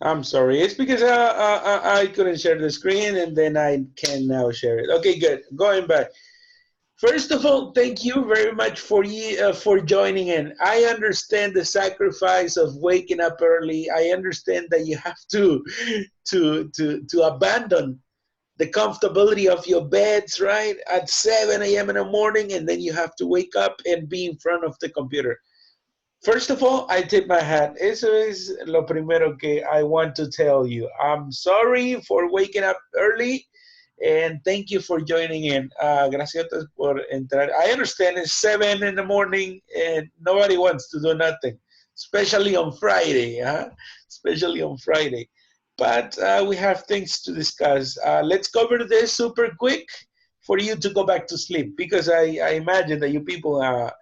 I'm sorry. It's because I couldn't share the screen and then I can now share it. Okay, good. Going back. First of all, thank you very much for joining in. I understand the sacrifice of waking up early. I understand that you have to abandon the comfortability of your beds, right, at 7 a.m. in the morning, and then you have to wake up and be in front of the computer. First of all, I tip my hat. Eso es lo primero que I want to tell you. I'm sorry for waking up early, and thank you for joining in. Gracias por entrar. I understand it's 7 in the morning, and nobody wants to do nothing, especially on Friday, huh? Especially on Friday. But we have things to discuss. Let's cover this super quick for you to go back to sleep, because I imagine that you people have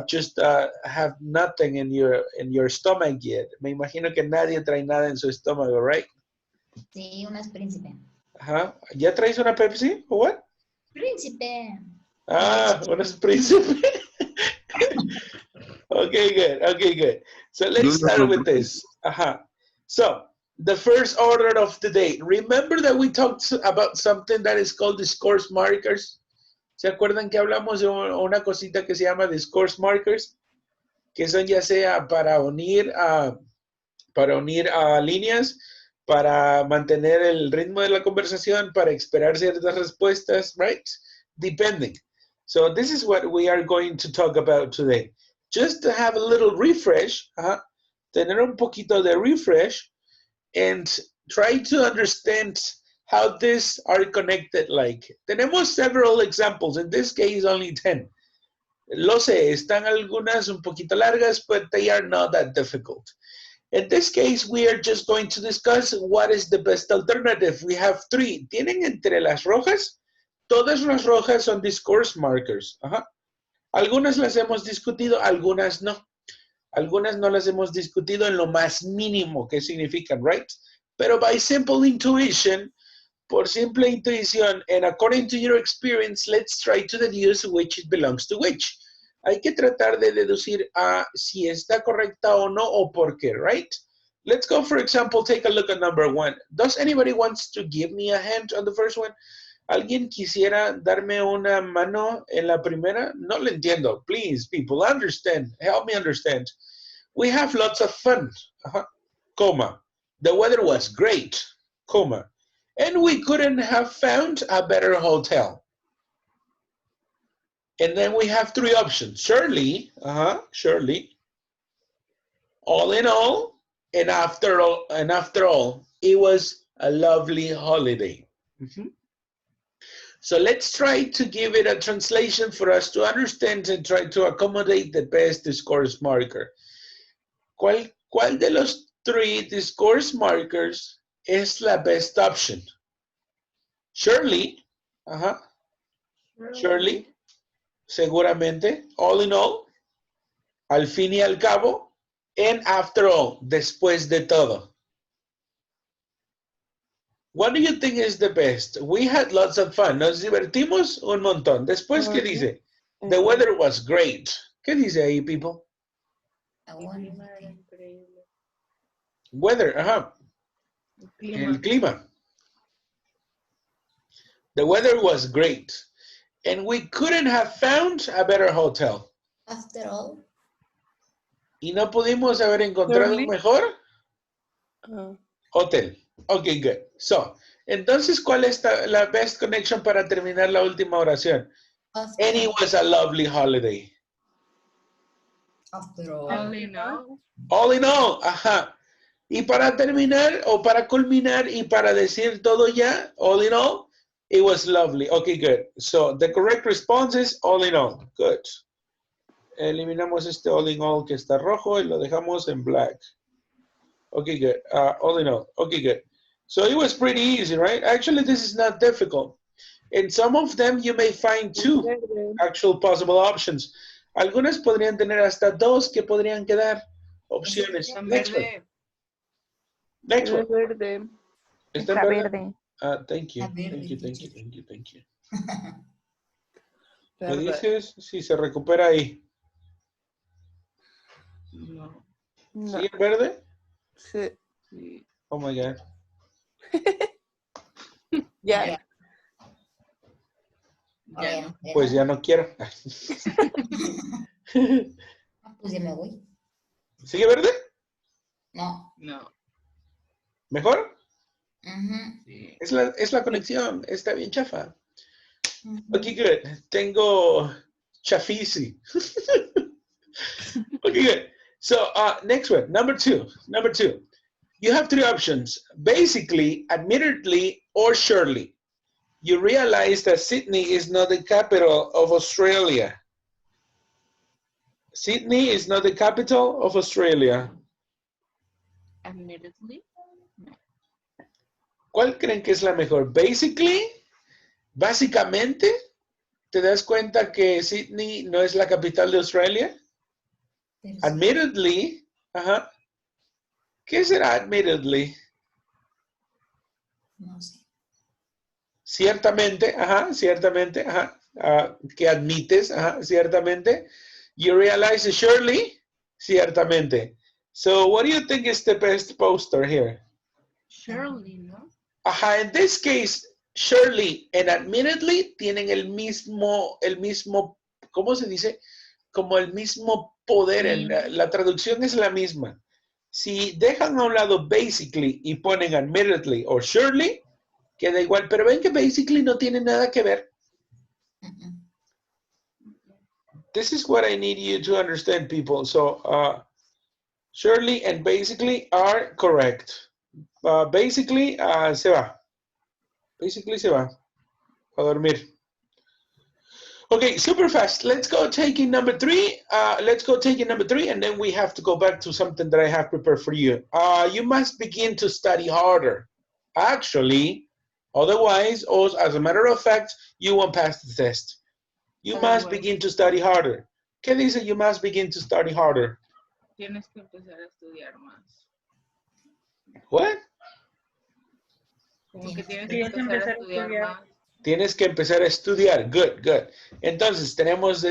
just have nothing in your stomach yet. Me imagino que nadie trae nada en su estómago, right? Sí, unas príncipe. Ajá. ¿Ya traes una Pepsi? ¿O what? Príncipe. Ah, unas príncipe. Okay, good. Okay, good. So let's start with this. Ajá. So the first order of the day. Remember that we talked about something that is called discourse markers? ¿Se acuerdan que hablamos de una cosita que se llama discourse markers? Que son ya sea para unir a líneas, para mantener el ritmo de la conversación, para esperar ciertas respuestas, right? Depending. So this is what we are going to talk about today. Just to have a little refresh, tener un poquito de refresh, and try to understand how these are connected. Like, tenemos several examples. In this case, only 10. Lo sé, están algunas un poquito largas, but they are not that difficult. In this case, we are just going to discuss what is the best alternative. We have 3. ¿Tienen entre las rojas? Todas las rojas son discourse markers. Algunas las hemos discutido, algunas no. Algunas no las hemos discutido en lo más mínimo que significan, right? Pero by simple intuition, por simple intuición, and according to your experience, let's try to deduce which it belongs to which. Hay que tratar de deducir si está correcta o no, o por qué, right? Let's go, for example, take a look at number 1. Does anybody wants to give me a hand on the first one? ¿Alguien quisiera darme una mano en la primera? No lo entiendo. Please, people, understand. Help me understand. We have lots of fun, comma. The weather was great, comma. And we couldn't have found a better hotel. And then we have 3 options. Surely, surely. All in all, and after all, it was a lovely holiday. So let's try to give it a translation for us to understand and try to accommodate the best discourse marker. ¿Cuál de los 3 discourse markers es la best option? Surely, surely, seguramente, all in all, al fin y al cabo, and after all, después de todo. What do you think is the best? We had lots of fun. Nos divertimos un montón. Después, ¿qué dice? The weather was great. ¿Qué dice ahí, people? Weather, el clima. The weather was great. And we couldn't have found a better hotel. After all. ¿Y no pudimos haber encontrado un mejor hotel? Okay, good. So, entonces, ¿cuál es la best connection para terminar la última oración? After And it was a lovely holiday. After all. All in all. All in all, Y para terminar, o para culminar, y para decir todo ya, all in all, it was lovely. Okay, good. So, the correct response is all in all. Good. Eliminamos este all in all que está rojo y lo dejamos en black. Okay, good. All in all. Okay, good. So it was pretty easy, right? Actually, this is not difficult. In some of them, you may find 2 actual possible options. Algunas podrían tener hasta 2 que podrían quedar opciones. Next one. Next one. Verde. ¿Está en verde? Thank you. Thank you. ¿Me dices si se recupera ahí? No. ¿Sí en verde? Sí. Oh my God. Ya. Ya. Pues ya no quiero. Pues ya me voy. ¿Sigue verde? No. No. ¿Mejor? Ujú, Sí. Es la conexión. Está bien chafa. ujú. Okay, good. Tengo chafisi. Okay, good. So next one, number two. You have three options: basically, admittedly, or surely. You realize that Sydney is not the capital of Australia. Sydney is not the capital of Australia. Admittedly. ¿Cuál creen que es la mejor? Basically, básicamente, ¿te das cuenta que Sydney no es la capital de Australia? Pero sí, Admittedly, ajá. ¿Qué será admittedly? no sé. Ciertamente, ajá. Que admites, ajá, ciertamente. You realize surely, ciertamente. So, what do you think is the best poster here? Surely, ¿no? Ajá, in this case, surely and admittedly tienen el mismo, ¿cómo se dice? Como el mismo poder. La traducción es la misma. Si dejan a un lado basically y ponen admittedly o surely, queda igual. Pero ven que basically no tiene nada que ver. Mm-mm. This is what I need you to understand, people. So, surely and basically are correct. Basically, se va. Basically se va. A dormir. Okay, super fast. Let's go taking number three. And then we have to go back to something that I have prepared for you. You must begin to study harder. Actually, otherwise, or as a matter of fact, you won't pass the test. You must begin to study harder. ¿Qué dice you must begin to study harder? Tienes que empezar a estudiar más. What? Como que tienes Tienes que empezar a estudiar más. Tienes que empezar a estudiar. Good, good. Entonces, tenemos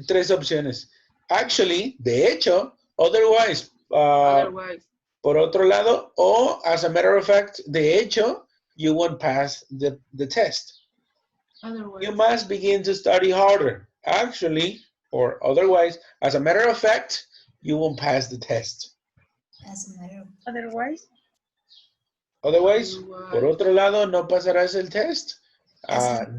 tres opciones. Actually, de hecho, otherwise, Otherwise, por otro lado, o as a matter of fact, de hecho, you won't pass the test. otherwise. You must begin to study harder. Actually, or otherwise, as a matter of fact, you won't pass the test. As a matter of Otherwise, Otherwise, por otro lado, no pasarás el test.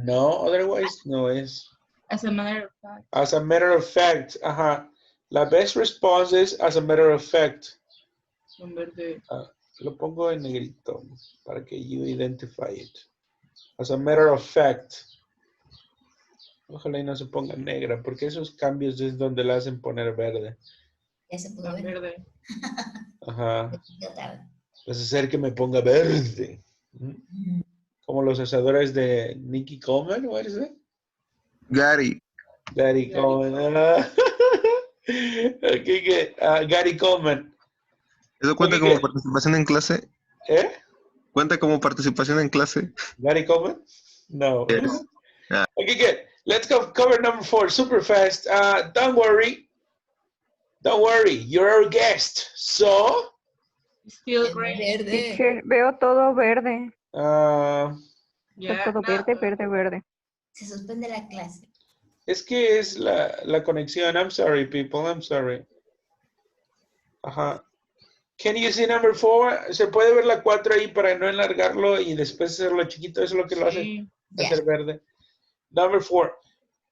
No, otherwise, no es. As a matter of fact. As a matter of fact, ajá. La best response is as a matter of fact. En verde. Lo pongo en negrito para que you identify it. As a matter of fact. Ojalá y no se ponga negra, porque esos cambios es donde la hacen poner verde. ya se pudo En ver. verde. Ajá. Ya tarde. Vas a hacer que me ponga verde. Como los asadores de Nicky Coleman, what is it? Gary. Gary Coleman. Okay, good. Gary Coleman. ¿Eso cuenta como participación en clase? ¿Eh? ¿Cuenta como participación en clase? Gary Coleman? No. Yes. Okay, good. Let's go cover number 4 super fast. Don't worry. Don't worry. You're our guest. So, Still green. Verde. teacher, veo todo verde. uh, Está todo verde, verde, verde. Se suspende la clase. es que es la conexión. I'm sorry, people. I'm sorry. Ajá. Can you see number 4? Se puede ver la 4 ahí para no enlargarlo y después hacerlo chiquito. Eso es lo que lo hace Sí. hacer verde. Number 4.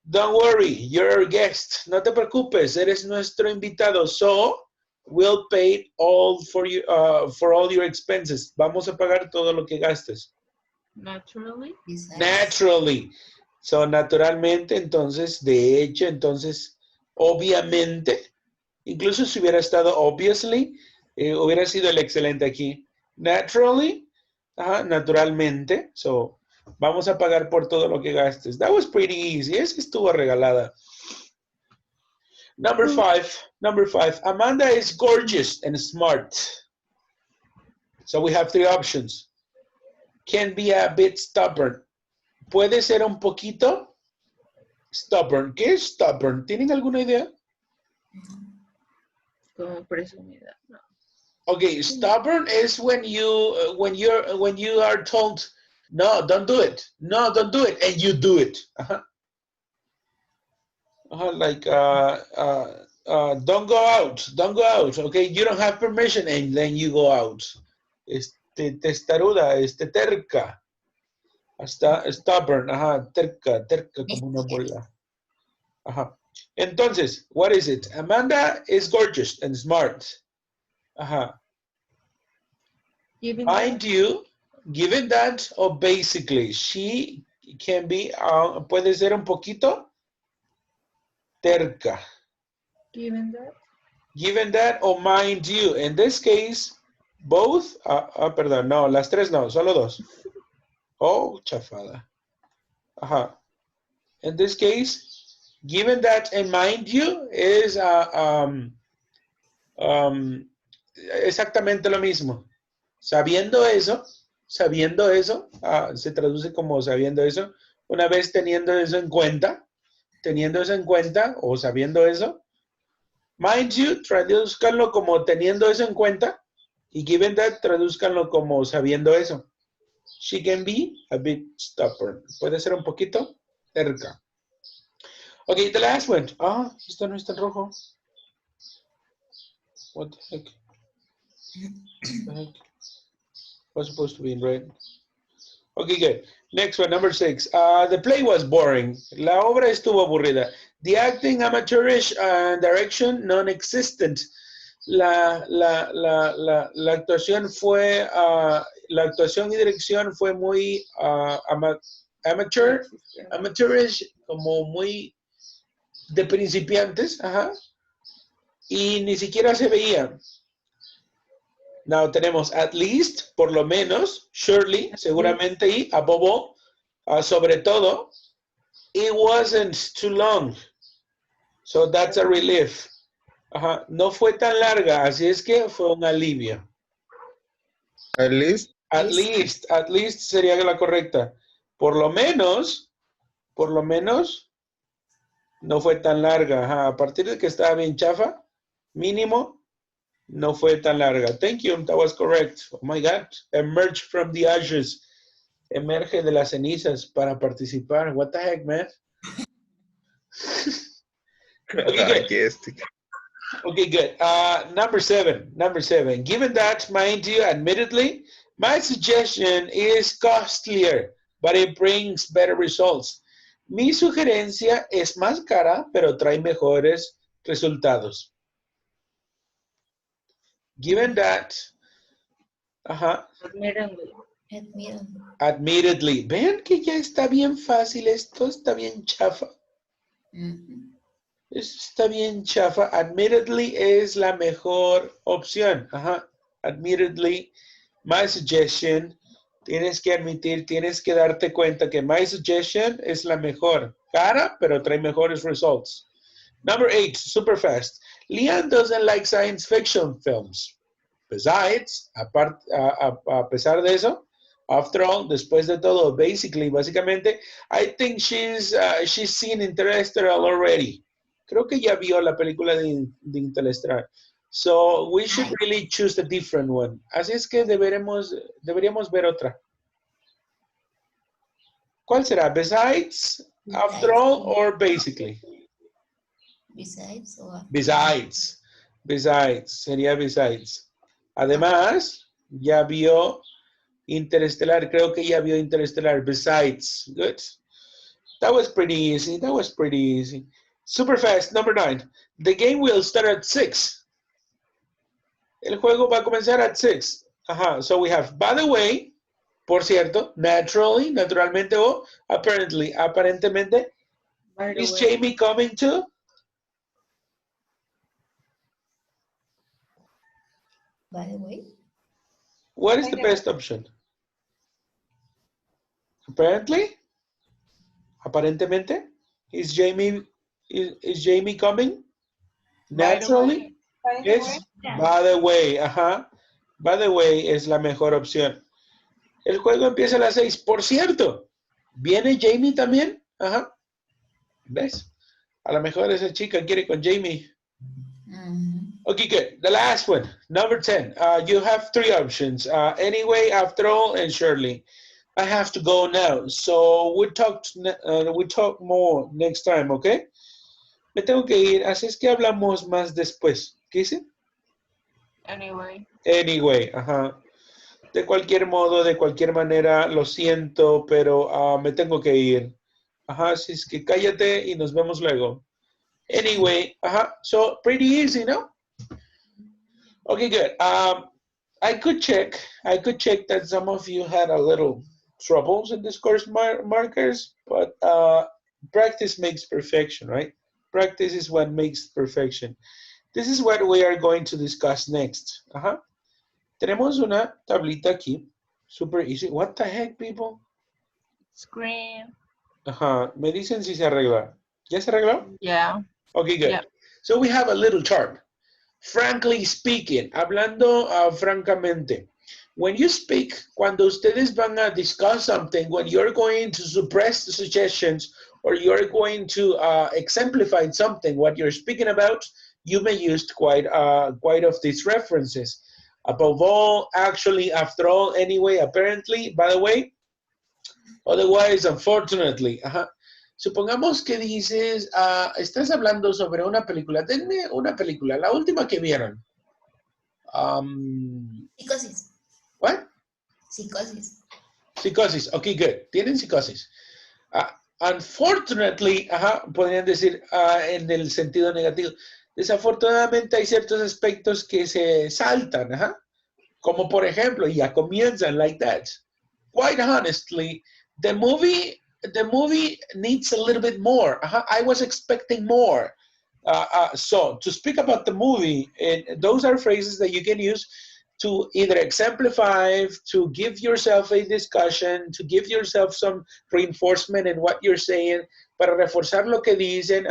Don't worry, you're our guest. No te preocupes, eres nuestro invitado. So, we'll pay all for you, for all your expenses. Vamos a pagar todo lo que gastes. Naturally. Naturally. So, naturalmente, entonces, de hecho, entonces, obviamente, incluso si hubiera estado obviously, hubiera sido el excelente aquí. Naturally, naturalmente. So, vamos a pagar por todo lo que gastes. That was pretty easy. Esa estuvo regalada. Number 5. Amanda is gorgeous and smart. So we have 3 options. Can be a bit stubborn. Puede ser un poquito stubborn. ¿Qué es stubborn? ¿Tienen alguna idea? Como presumida. No. Okay, stubborn is when you are told, no, don't do it. No, don't do it, and you do it. Like, don't go out. Don't go out. Okay, you don't have permission, and then you go out. Testaruda, terca. Hasta stubborn, terca como una bola. Entonces, what is it? Amanda is gorgeous and smart. Mind you, given that, or basically, she can be, puede ser un poquito terca. Given that. Given that, or mind you. In this case, both, perdón, no, las tres no, solo dos. Oh, chafada. In this case, given that and mind you is exactamente lo mismo. Sabiendo eso, se traduce como sabiendo eso. Una vez teniendo eso en cuenta, o sabiendo eso, mind you, tradúzcanlo como teniendo eso en cuenta, y given that, tradúzcanlo como sabiendo eso. She can be a bit stubborn. Puede ser un poquito terca. Okay, the last one. Esto no está en rojo. What the heck? Was supposed to be in red. Okay, good. Next one, number 6. The play was boring. La obra estuvo aburrida. The acting amateurish and direction non-existent. La actuación fue, la actuación y dirección fue muy amateurish, como muy de principiantes, y ni siquiera se veía. Now tenemos at least, por lo menos, surely, seguramente, y above all, sobre todo, it wasn't too long. So that's a relief. No fue tan larga, así es que fue un alivio. At least. At least sería la correcta. Por lo menos, no fue tan larga. A partir de que estaba bien chafa, mínimo, no fue tan larga. Thank you, that was correct. Oh my God, emerge from the ashes. Emerge de las cenizas para participar. What the heck, man? Okay, good. Okay, good. Number seven. Given that, mind you, admittedly, my suggestion is costlier, but it brings better results. Mi sugerencia es más cara, pero trae mejores resultados. Given that, admittedly. Vean que ya está bien fácil esto, está bien chafa. Está bien chafa. Admittedly es la mejor opción. Admittedly, my suggestion, tienes que admitir, tienes que darte cuenta que my suggestion es la mejor. Cara, pero trae mejores results. Number 8, super fast. Leanne doesn't like science fiction films. Besides, a pesar de eso, after all, después de todo, básicamente, I think she's seen Interstellar already. Creo que ya vio la película de Interstellar. So we should really choose a different one. Así es que deberíamos ver otra. ¿Cuál será? Besides, after all, or basically? Besides. Besides. Sería besides. Además, ya vio Interstellar. Creo que ya vio Interstellar. Besides. Good. That was pretty easy. Super fast, number 9. The game will start at 6. El juego va a comenzar at 6. So we have, by the way, por cierto, naturally, naturalmente, o apparently, aparentemente. Is Jamie coming too? By the way. What is the best option? Apparently? Aparentemente? Is Jamie coming? Naturally? Yes. By the way, By the way es la mejor opción. El juego empieza a las 6. Por cierto, ¿viene Jamie también? ¿Ves? A lo mejor esa chica quiere con Jamie. Okay, good. The last one, number 10. You have three options. Anyway, after all, and surely. I have to go now. So we talk more next time, okay? Me tengo que ir, así es que hablamos más después. ¿Qué dice? Anyway. Anyway, ajá. De cualquier modo, de cualquier manera, lo siento, pero me tengo que ir. Ajá, así es que cállate y nos vemos luego. Anyway, so pretty easy, no? Okay, good. I could check that some of you had a little troubles in discourse markers, but practice makes perfection, right? Practice is what makes perfection. This is what we are going to discuss next. Tenemos una tablita aquí, super easy. What the heck, people? Screen. Me dicen si se arregla. ¿Ya se arregló? Yeah. Okay, good. Yeah. So we have a little chart. Frankly speaking, hablando francamente. When you speak, cuando ustedes van a discuss something, when you're going to suppress the suggestions or you're going to exemplify something, what you're speaking about, you may use quite of these references. Above all, actually, after all, anyway, apparently, by the way, otherwise, unfortunately. Supongamos que dices, estás hablando sobre una película. Denme una película, la última que vieron. Psicosis. What? Psicosis. Psicosis, okay, good. Tienen psicosis. Unfortunately, podrían decir en el sentido negativo. Desafortunadamente hay ciertos aspectos que se saltan, como por ejemplo, ya comienzan like that. Quite honestly, the movie needs a little bit more. I was expecting more. So to speak about the movie, and those are phrases that you can use to either exemplify, to give yourself a discussion, to give yourself some reinforcement in what you're saying, para reforzar lo que dicen.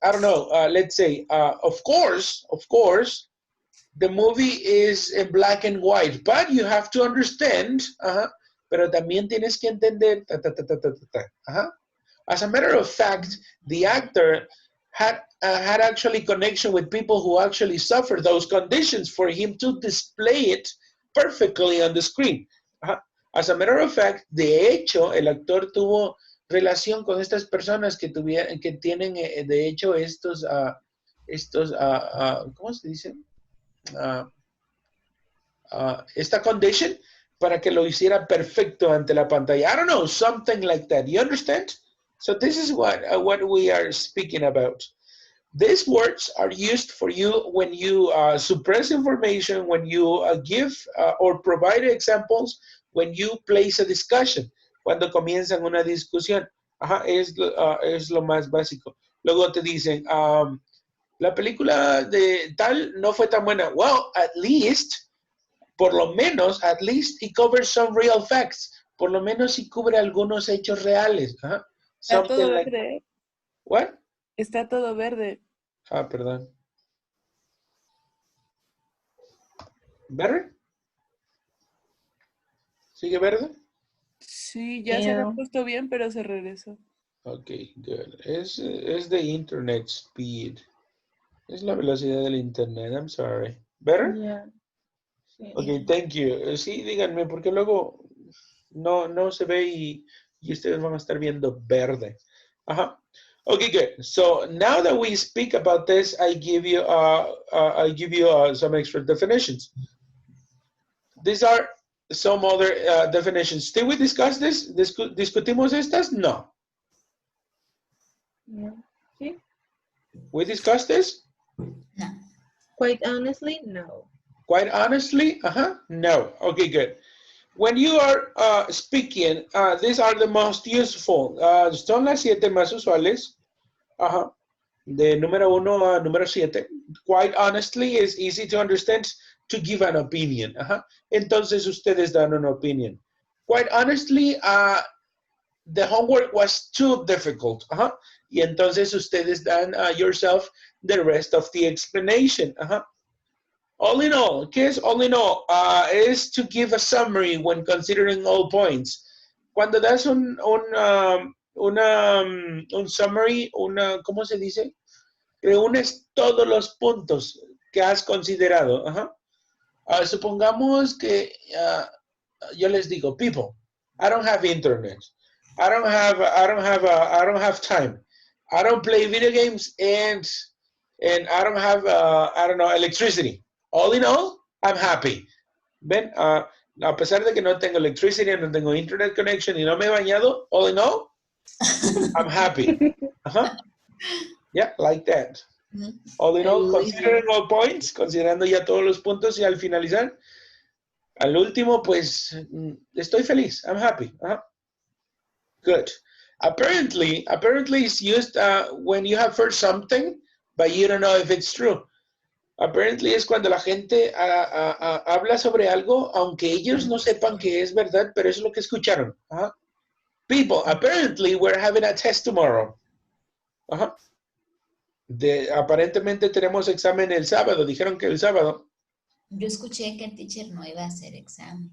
I don't know, let's say, of course, the movie is in black and white, but you have to understand, pero también tienes que entender, As a matter of fact, the actor had actually connection with people who actually suffer those conditions for him to display it perfectly on the screen. As a matter of fact, de hecho, el actor tuvo relación con estas personas que tienen, de hecho, estos, ¿cómo se dice? Esta condition para que lo hiciera perfecto ante la pantalla. I don't know, something like that. You understand? So this is what we are speaking about. These words are used for you when you suppress information, when you give or provide examples, when you place a discussion, cuando comienzan una discusión. Es lo más básico. Luego te dicen, la película de tal no fue tan buena. Well, at least, por lo menos, at least he covers some real facts. Por lo menos si cubre algunos hechos reales. Está todo verde. What? Está todo verde. Perdón. ¿Verde? ¿Sigue verde? Sí, ya se había puesto bien, pero se regresó. Okay, good. Es the internet speed. Es la velocidad del internet. I'm sorry. ¿Better? Yeah. Sí. Okay, thank you. Sí, díganme, porque luego no se ve y ustedes van a estar viendo verde. Okay, good. So now that we speak about this, I give you some extra definitions. These are some other definitions. Did we discuss this? ¿Discutimos estas? No. No. Sí. We discussed this? No. Quite honestly, no. Quite honestly, no. Okay, good. When you are speaking, these are the most useful. Son las 7 más usuales. De número 1 a número 7. Quite honestly is easy to understand, to give an opinion. Entonces ustedes dan una opinion. Quite honestly, the homework was too difficult. Y entonces ustedes dan yourself the rest of the explanation. All in all, ¿qué es all in all? Is to give a summary when considering all points. Cuando das un summary, ¿cómo se dice? reúnes todos los puntos que has considerado. Supongamos que yo les digo, people, I don't have internet. I don't have time. I don't play video games and I don't have, electricity. All in all, I'm happy. Ven, a pesar de que no tengo electricity, no tengo internet connection y no me he bañado, all in all, I'm happy. Yeah, like that. All in all, considering all points, considerando ya todos los puntos y al finalizar, al último, pues, estoy feliz. I'm happy. Good. Apparently it's used when you have heard something, but you don't know if it's true. Apparently es cuando la gente habla sobre algo, aunque ellos no sepan que es verdad, pero eso es lo que escucharon. People, apparently we're having a test tomorrow. Aparentemente tenemos examen el sábado. Dijeron que el sábado. Yo escuché que el teacher no iba a hacer examen.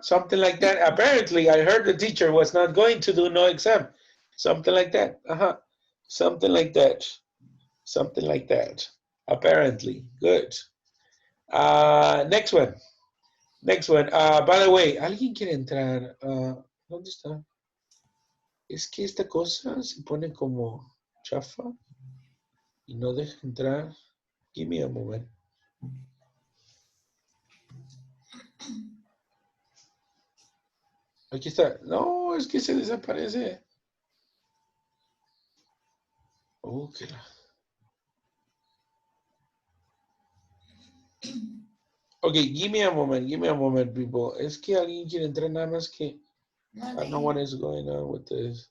Something like that. Apparently, I heard the teacher was not going to do no exam. Something like that. Something like that. Something like that. Apparently. Good. Next one. Next one. By the way, ¿alguien quiere entrar? ¿Dónde está? Es que esta cosa se pone como chafa y no deja entrar. Give me a moment. Aquí está. No, es que se desaparece. Okay. Okay, give me a moment, people. Es que alguien quiere entrar nada más que... I don't know what is going on with this.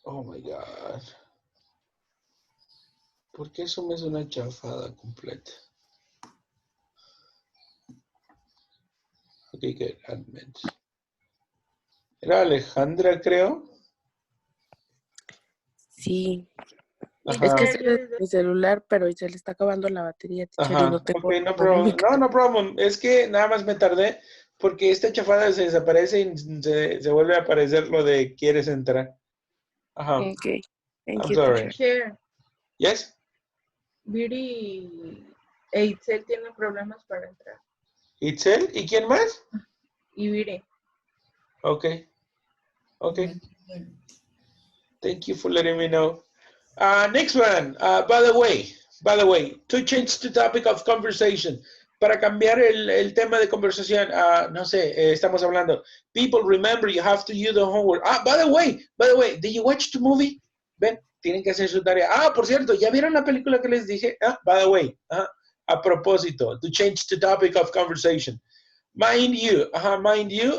Oh my God. ¿Por qué eso me es una chafada completa? Okay, good. Admit. Era Alejandra, creo. Sí. Ajá. Es que es mi celular, pero se le está acabando la batería, teacher, y no tengo... Okay, no problem. No problem. Es que nada más me tardé porque esta chafada se desaparece y se vuelve a aparecer lo de quieres entrar. Ok. Thank I'm you, sorry. teacher. Teacher, Yes? Viri e Itzel tienen problemas para entrar. ¿Itzel? ¿Y quién más? Y Viri. Okay. Thank you for letting me know. Next one. By the way, to change the topic of conversation, para cambiar el tema de conversación, no sé, estamos hablando. People, remember, you have to use the homework. By the way, did you watch the movie? Ven, tienen que hacer su tarea. Por cierto, ¿ya vieron la película que les dije? By the way, a propósito, to change the topic of conversation. Mind you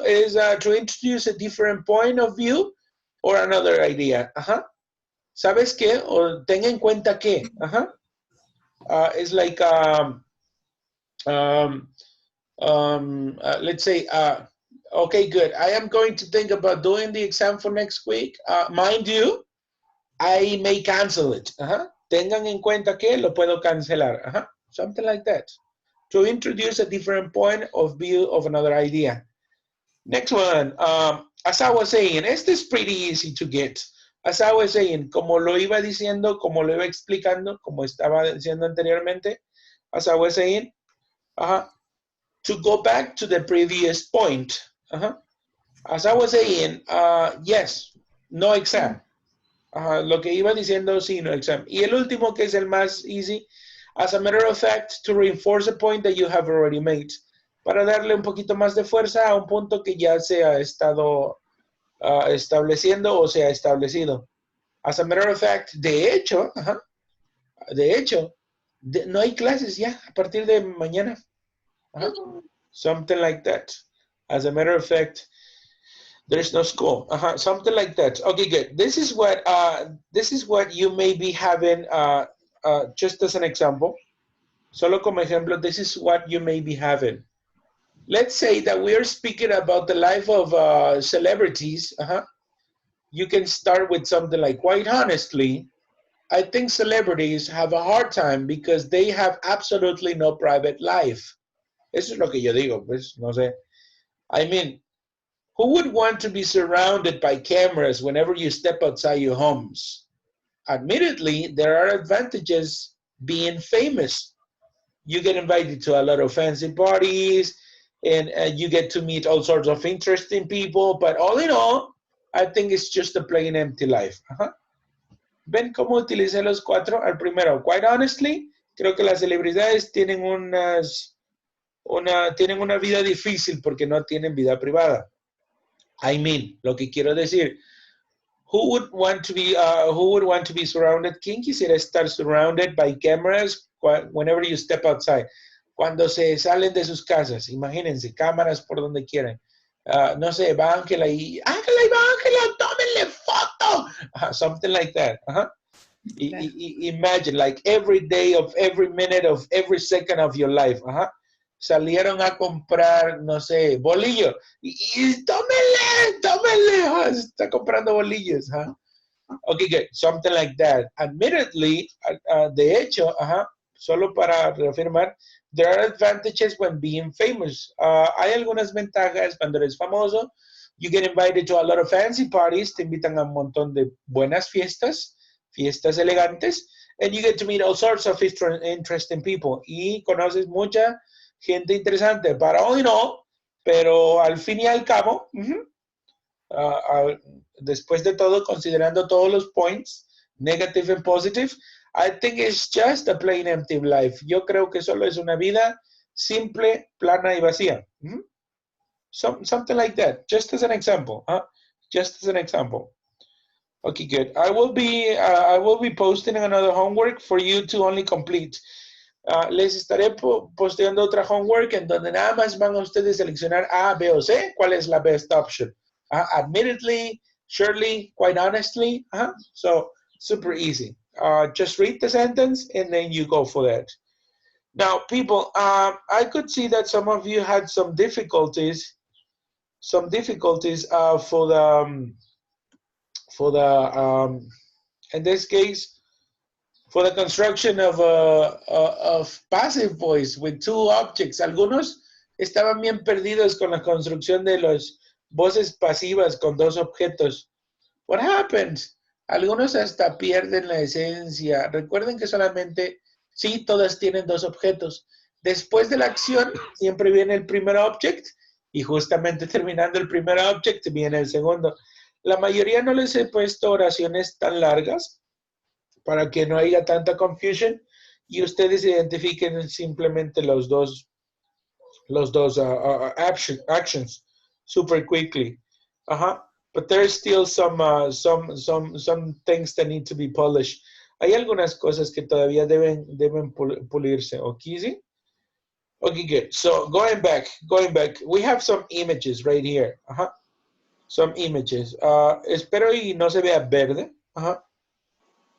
is to introduce a different point of view or another idea. ¿Sabes qué? O tenga en cuenta que. It's like, let's say, okay, good. I am going to think about doing the exam for next week. Mind you, I may cancel it. Tengan en cuenta que lo puedo cancelar. Something like that. To introduce a different point of view of another idea. Next one, as I was saying, este is pretty easy to get. As I was saying, como lo iba diciendo, como lo iba explicando, como estaba diciendo anteriormente, as I was saying, to go back to the previous point. As I was saying, yes, no exam. Lo que iba diciendo, sí, no exam. Y el último, que es el más easy, as a matter of fact, to reinforce a point that you have already made. Para darle un poquito más de fuerza a un punto que ya se ha estado estableciendo o se ha establecido. As a matter of fact, de hecho, no hay clases ya a partir de mañana. Something like that. As a matter of fact, there's no school. Something like that. Okay, good. This is what you may be having, just as an example. Solo como ejemplo, this is what you may be having. Let's say that we are speaking about the life of celebrities. You can start with something like, quite honestly, I think celebrities have a hard time because they have absolutely no private life. Eso es lo que yo digo, pues, no sé. I mean, who would want to be surrounded by cameras whenever you step outside your homes? admittedly, there are advantages being famous. You get invited to a lot of fancy parties, and you get to meet all sorts of interesting people, but all in all, I think it's just a plain empty life. ¿Ven cómo utilicé los cuatro? Al primero, quite honestly, creo que las celebridades tienen tienen una vida difícil porque no tienen vida privada. I mean, lo que quiero decir, who would want to be surrounded? ¿Quién quisiera estar surrounded by cameras whenever you step outside? Cuando se salen de sus casas, imagínense, cámaras por donde quieran. No sé, va Ángela y Ángela, tómenle foto. Something like that. Imagine, like every day of every minute of every second of your life. Salieron a comprar, no sé, bolillo. Y tómenle. Está comprando bolillos. Okay, good. Something like that. Admittedly, de hecho, solo para reafirmar, there are advantages when being famous. Hay algunas ventajas cuando eres famoso. You get invited to a lot of fancy parties. Te invitan a un montón de buenas fiestas elegantes. And you get to meet all sorts of interesting people. Y conoces mucha gente interesante. Para hoy no, pero al fin y al cabo, después de todo, considerando todos los points, negative and positive, I think it's just a plain empty life. Yo creo que solo es una vida simple, plana y vacía. Something like that, just as an example. Just as an example. Okay, good. I will be posting another homework for you to only complete. Les estaré posteando otra homework en donde nada más van a ustedes seleccionar A, B o C. ¿Cuál es la best option? Admittedly, surely, quite honestly. So, super easy. Just read the sentence and then you go for that. Now, people, I could see that some of you had some difficulties for the in this case, for the construction of passive voice with two objects. Algunos estaban bien perdidos con la construcción de las voces pasivas con dos objetos. What happened? Algunos hasta pierden la esencia. Recuerden que solamente, sí, todas tienen dos objetos. Después de la acción, siempre viene el primer object y justamente terminando el primer object viene el segundo. La mayoría no les he puesto oraciones tan largas para que no haya tanta confusion y ustedes identifiquen simplemente los dos actions super quickly. But there's still some things that need to be polished. Hay algunas cosas que todavía deben pulirse. Okay, ¿sí? Okay, good. So going back, we have some images right here. Some images. Espero y no se vea verde.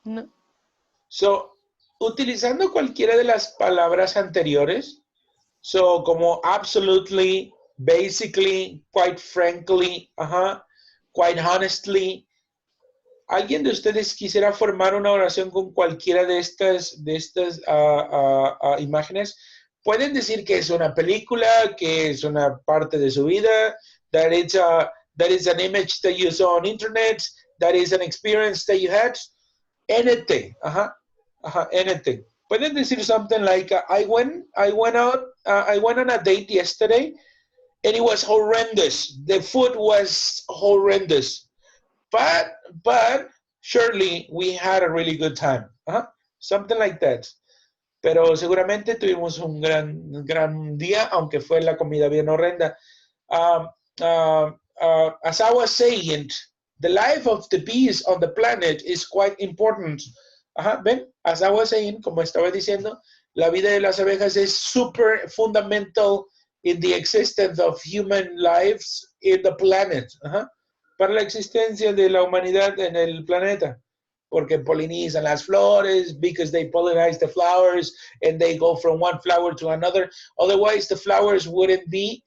No. So, utilizando cualquiera de las palabras anteriores, so como absolutely, basically, quite frankly, quite honestly, ¿alguien de ustedes quisiera formar una oración con cualquiera de estas imágenes? Pueden decir que es una película, que es una parte de su vida, that is an image that you saw on internet, that is an experience that you had, anything, anything. Pueden decir something like, I went on a date yesterday, and it was horrendous. The food was horrendous, but surely we had a really good time. Something like that. Pero seguramente tuvimos un gran día, aunque fue la comida bien horrenda. As I was saying, the life of the bees on the planet is quite important. ¿Ven? As I was saying, como estaba diciendo, la vida de las abejas es super fundamental in the existence of human lives in the planet. Para la existencia de la humanidad en el planeta. Porque polinizan las flores, because they pollinize the flowers, and they go from one flower to another. Otherwise, the flowers wouldn't be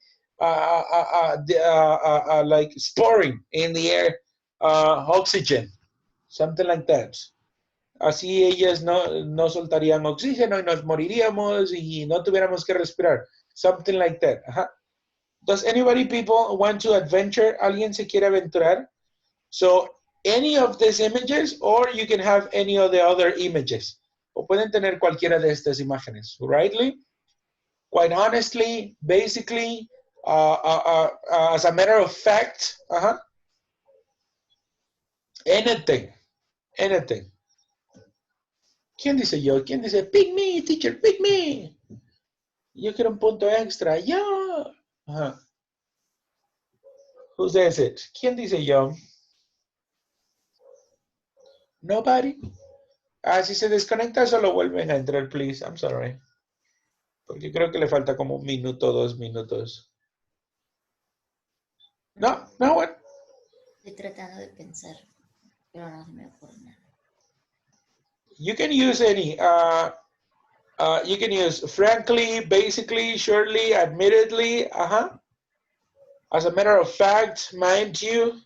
like storing in the air oxygen, something like that. Así ellas no soltarían oxígeno y nos moriríamos y no tuviéramos que respirar. Something like that. Does anybody, people, want to adventure? ¿Alguien se quiere aventurar? So, any of these images, or you can have any of the other images. O pueden tener cualquiera de estas imágenes. Rightly, quite honestly, basically, as a matter of fact, anything. ¿Quién dice yo? ¿Quién dice, pick me, teacher, pick me? Yo quiero un punto extra. Yo. Who says it? ¿Quién dice yo? Nobody. Si se desconecta, solo vuelven a entrar, please. I'm sorry. Porque creo que le falta como 1 minuto, 2 minutos. No, what? Estoy tratando de pensar, pero no se me ocurre nada. You can use any. You can use frankly, basically, surely, admittedly. As a matter of fact, mind you.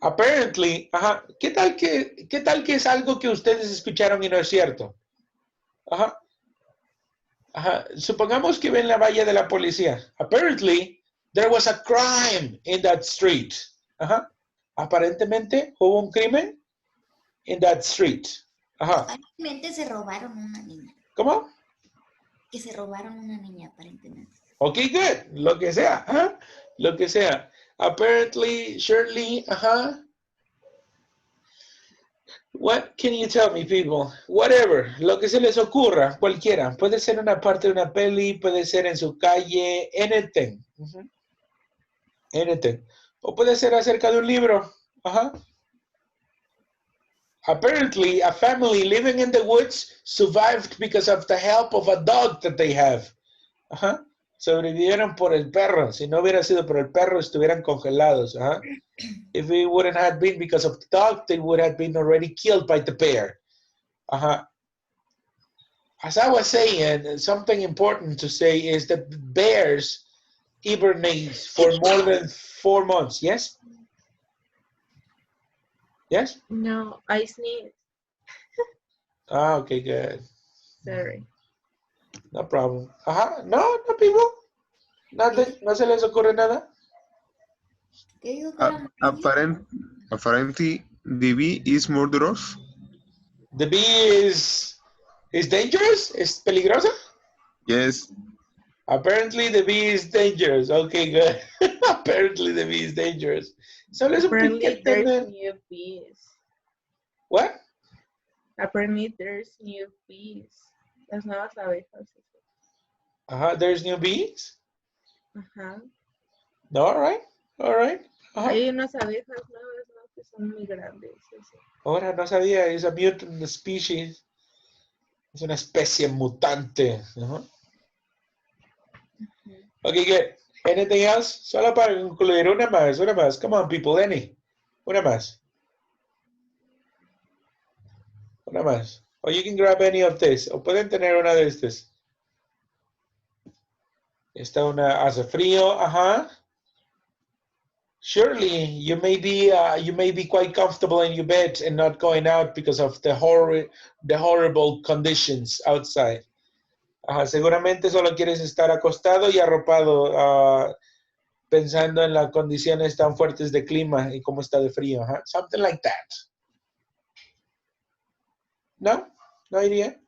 Apparently. ¿Qué tal que es algo que ustedes escucharon y no es cierto? Supongamos que ven la valla de la policía. Apparently, there was a crime in that street. Aparentemente hubo un crimen in that street. Aparentemente se robaron una niña. ¿Cómo? Que se robaron una niña, aparentemente. Okay, good. Lo que sea. Lo que sea. Apparently, surely, What can you tell me, people? Whatever, lo que se les ocurra, cualquiera. Puede ser una parte de una peli, puede ser en su calle, anything. Anything. O puede ser acerca de un libro. Apparently, a family living in the woods survived because of the help of a dog that they have. Sobrevivieron por el perro. Si no hubiera sido por el perro, estuvieran congelados. If it wouldn't have been because of the dog, they would have been already killed by the bear. As I was saying, something important to say is that bears hibernate for more than 4 months. Yes? Yes? No, I sneeze. Okay, good. Sorry. No problem. No, people. Nothing. No se les ocurre nada. ¿Qué digo que era? Apparently, the bee is murderous. The bee is dangerous? ¿Es peligrosa? Yes. Apparently the bee is dangerous. Okay, good. Apparently the bee is dangerous. Solo es un Apparently piquete. there's new bees. What? Apparently there's new bees. Las nuevas abejas. There's new bees? Ajá. All right. Hay unas abejas nuevas, ¿no? Que son muy grandes. Eso. Ahora no sabía, es a mutant species. Es una especie mutante. Okay, good. Anything else? Solo para concluir, una más. Come on, people, una más. Una más. Or you can grab any of this. O pueden tener una de estas. Esta una hace frío, Surely you may be quite comfortable in your bed and not going out because of the horrible conditions outside. Seguramente solo quieres estar acostado y arropado, pensando en las condiciones tan fuertes de clima y cómo está de frío. Something like that. No idea.